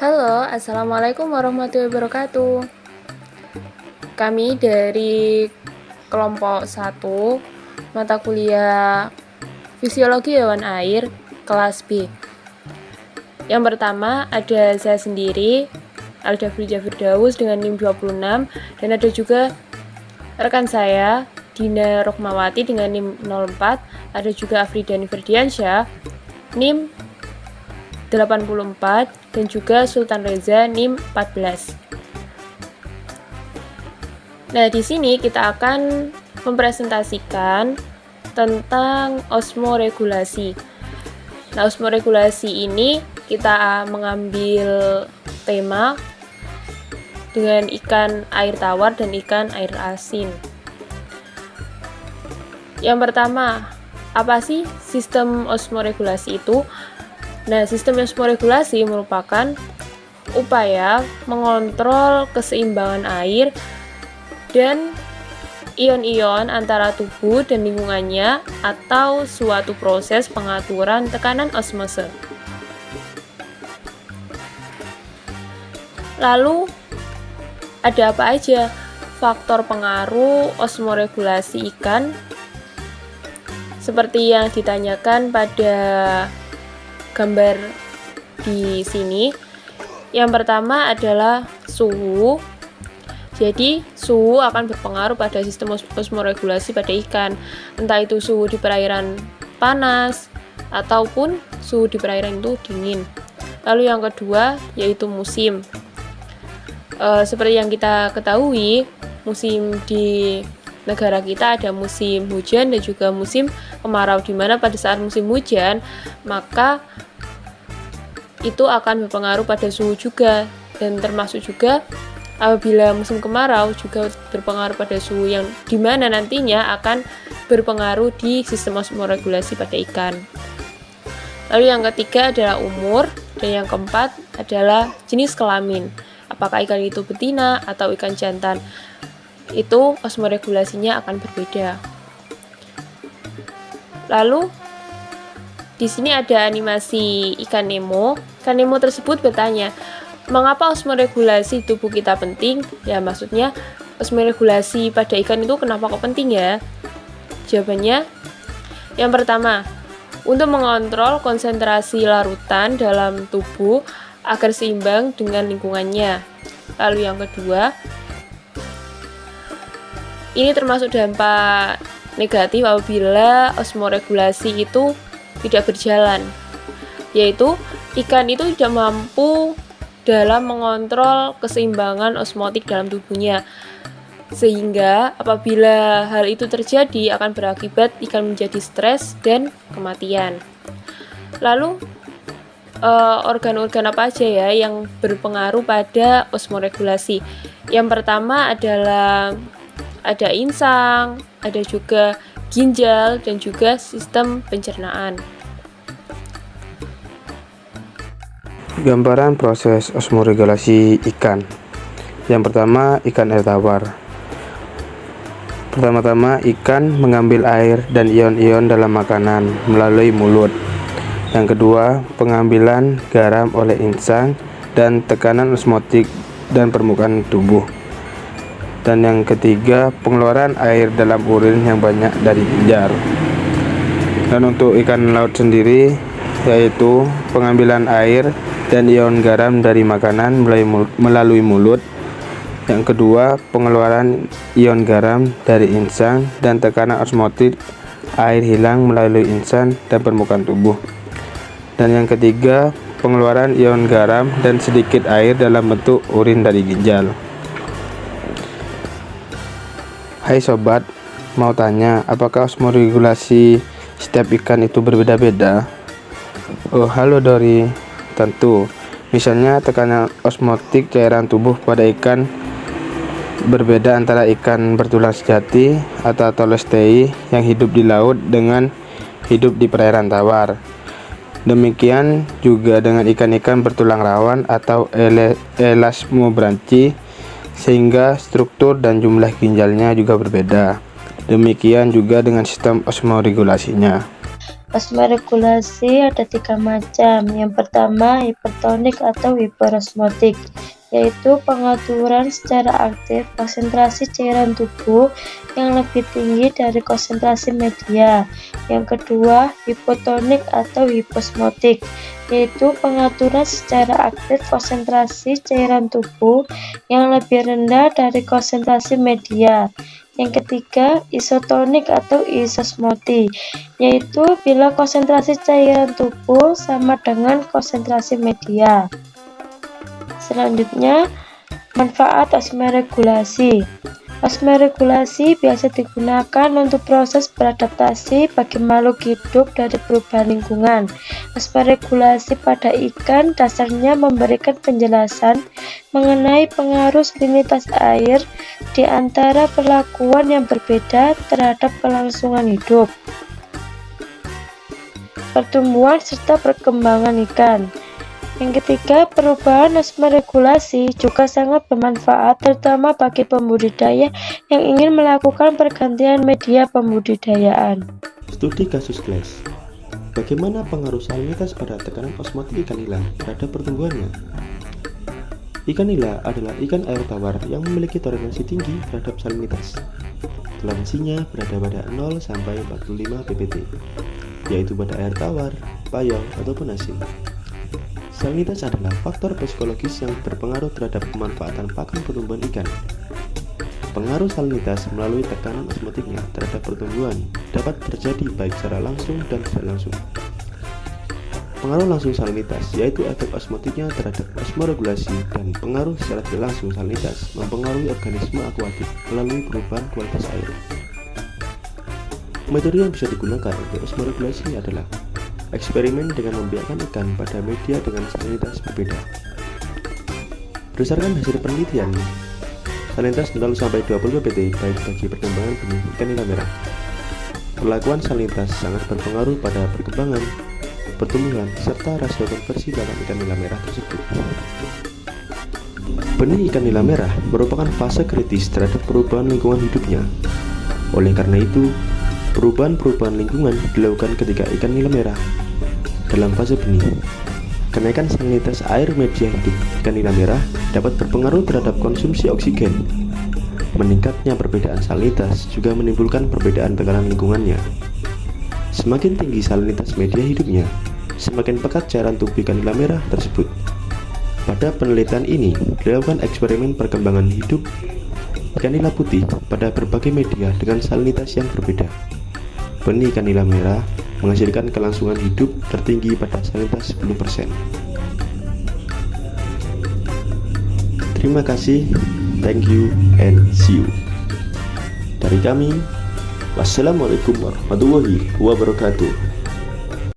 Halo, Assalamualaikum warahmatullahi wabarakatuh. Kami dari kelompok 1, mata kuliah Fisiologi Hewan Air, kelas B. Yang pertama ada saya sendiri, Alda Frida Firdaus dengan NIM 26, dan ada juga rekan saya, Dina Rohmawati dengan NIM 04, ada juga Afridani Ferdiansyah, NIM 84, dan juga Sultan Reza NIM 14. Nah, di sini kita akan mempresentasikan tentang osmoregulasi. Nah, osmoregulasi ini kita mengambil tema dengan ikan air tawar dan ikan air asin. Yang pertama, apa sih sistem osmoregulasi itu? Nah, sistem osmoregulasi merupakan upaya mengontrol keseimbangan air dan ion-ion antara tubuh dan lingkungannya atau suatu proses pengaturan tekanan osmose. Lalu, ada apa aja faktor pengaruh osmoregulasi ikan? Seperti yang ditanyakan pada gambar di sini. Yang pertama adalah suhu. Jadi, suhu akan berpengaruh pada sistem osmoregulasi pada ikan. Entah itu suhu di perairan panas ataupun suhu di perairan itu dingin. Lalu yang kedua yaitu musim. Seperti yang kita ketahui, musim di negara kita ada musim hujan dan juga musim kemarau, di mana pada saat musim hujan maka itu akan berpengaruh pada suhu juga, dan termasuk juga apabila musim kemarau juga berpengaruh pada suhu yang dimana nantinya akan berpengaruh di sistem osmoregulasi pada ikan. Lalu yang ketiga adalah umur, dan yang keempat adalah jenis kelamin, apakah ikan itu betina atau ikan jantan. Itu osmoregulasinya akan berbeda. Lalu di sini ada animasi ikan Nemo. Ikan Nemo tersebut bertanya, mengapa osmoregulasi tubuh kita penting? Ya, maksudnya osmoregulasi pada ikan itu kenapa kok penting ya? Jawabannya, yang pertama, untuk mengontrol konsentrasi larutan dalam tubuh agar seimbang dengan lingkungannya. Lalu yang kedua, ini termasuk dampak negatif apabila osmoregulasi itu tidak berjalan, yaitu ikan itu tidak mampu dalam mengontrol keseimbangan osmotik dalam tubuhnya, sehingga apabila hal itu terjadi akan berakibat ikan menjadi stres dan kematian. Lalu organ-organ apa aja ya yang berpengaruh pada osmoregulasi? Yang pertama adalah ada insang, ada juga ginjal, dan juga sistem pencernaan. Gambaran proses osmoregulasi ikan. Yang pertama, ikan air tawar. Pertama-tama, ikan mengambil air dan ion-ion dalam makanan melalui mulut. Yang kedua, pengambilan garam oleh insang dan tekanan osmotik dan permukaan tubuh. Dan yang ketiga, pengeluaran air dalam urin yang banyak dari ginjal. Dan untuk ikan laut sendiri, yaitu pengambilan air dan ion garam dari makanan melalui mulut. Yang kedua, pengeluaran ion garam dari insang dan tekanan osmotik air hilang melalui insang dan permukaan tubuh. Dan yang ketiga, pengeluaran ion garam dan sedikit air dalam bentuk urin dari ginjal. Hai sobat, mau tanya, apakah osmoregulasi setiap ikan itu berbeda-beda? Oh, halo Dori. Tentu, misalnya tekanan osmotik cairan tubuh pada ikan berbeda antara ikan bertulang sejati atau Tolostei yang hidup di laut dengan hidup di perairan tawar. Demikian juga dengan ikan-ikan bertulang rawan atau elasmobranchi, sehingga struktur dan jumlah ginjalnya juga berbeda. Demikian juga dengan sistem osmoregulasinya. Osmoregulasi ada 3 macam. Yang pertama, hipertonik atau hiperosmotik, yaitu pengaturan secara aktif konsentrasi cairan tubuh yang lebih tinggi dari konsentrasi media. Yang kedua, hipotonik atau hiposmotik, yaitu pengaturan secara aktif konsentrasi cairan tubuh yang lebih rendah dari konsentrasi media. Yang ketiga, isotonik atau isosmotik, yaitu bila konsentrasi cairan tubuh sama dengan konsentrasi media. Selanjutnya, manfaat osmoregulasi. Osmoregulasi biasa digunakan untuk proses beradaptasi bagi makhluk hidup dari perubahan lingkungan. Osmoregulasi pada ikan dasarnya memberikan penjelasan mengenai pengaruh salinitas air di antara perlakuan yang berbeda terhadap kelangsungan hidup, pertumbuhan serta perkembangan ikan. Yang ketiga, perubahan osmoregulasi juga sangat bermanfaat terutama bagi pembudidaya yang ingin melakukan pergantian media pembudidayaan. Studi kasus Glass. Bagaimana pengaruh salinitas pada tekanan osmotik ikan nila terhadap pertumbuhannya? Ikan nila adalah ikan air tawar yang memiliki toleransi tinggi terhadap salinitas. Toleransinya berada pada 0 sampai 45 ppt, yaitu pada air tawar, payau, ataupun asin. Salinitas adalah faktor psikologis yang berpengaruh terhadap pemanfaatan pakan pertumbuhan ikan. Pengaruh salinitas melalui tekanan osmotiknya terhadap pertumbuhan dapat terjadi baik secara langsung dan tidak langsung. Pengaruh langsung salinitas yaitu efek osmotiknya terhadap osmoregulasi, dan pengaruh secara tidak langsung salinitas mempengaruhi organisme akuatik melalui perubahan kualitas air. Metode yang bisa digunakan untuk osmoregulasi adalah eksperimen dengan membiarkan ikan pada media dengan salinitas berbeda. Berdasarkan hasil penelitian, salinitas 0 sampai 20 ppt baik bagi perkembangan benih ikan nila merah. Perlakuan salinitas sangat berpengaruh pada perkembangan, pertumbuhan, serta rasio konversi dalam ikan nila merah tersebut. Benih ikan nila merah merupakan fase kritis terhadap perubahan lingkungan hidupnya. Oleh karena itu, perubahan-perubahan lingkungan dilakukan ketika ikan nila merah dalam fase benih. Kenaikan salinitas air media hidup ikan nila merah dapat berpengaruh terhadap konsumsi oksigen. Meningkatnya perbedaan salinitas juga menimbulkan perbedaan tekanan lingkungannya. Semakin tinggi salinitas media hidupnya, semakin pekat cairan tubuh ikan nila merah tersebut. Pada penelitian ini, dilakukan eksperimen perkembangan hidup ikan nila putih pada berbagai media dengan salinitas yang berbeda. Benih ikan nila merah menghasilkan kelangsungan hidup tertinggi pada salinitas 10%. Terima kasih, thank you, and see you. Dari kami, wassalamualaikum warahmatullahi wabarakatuh.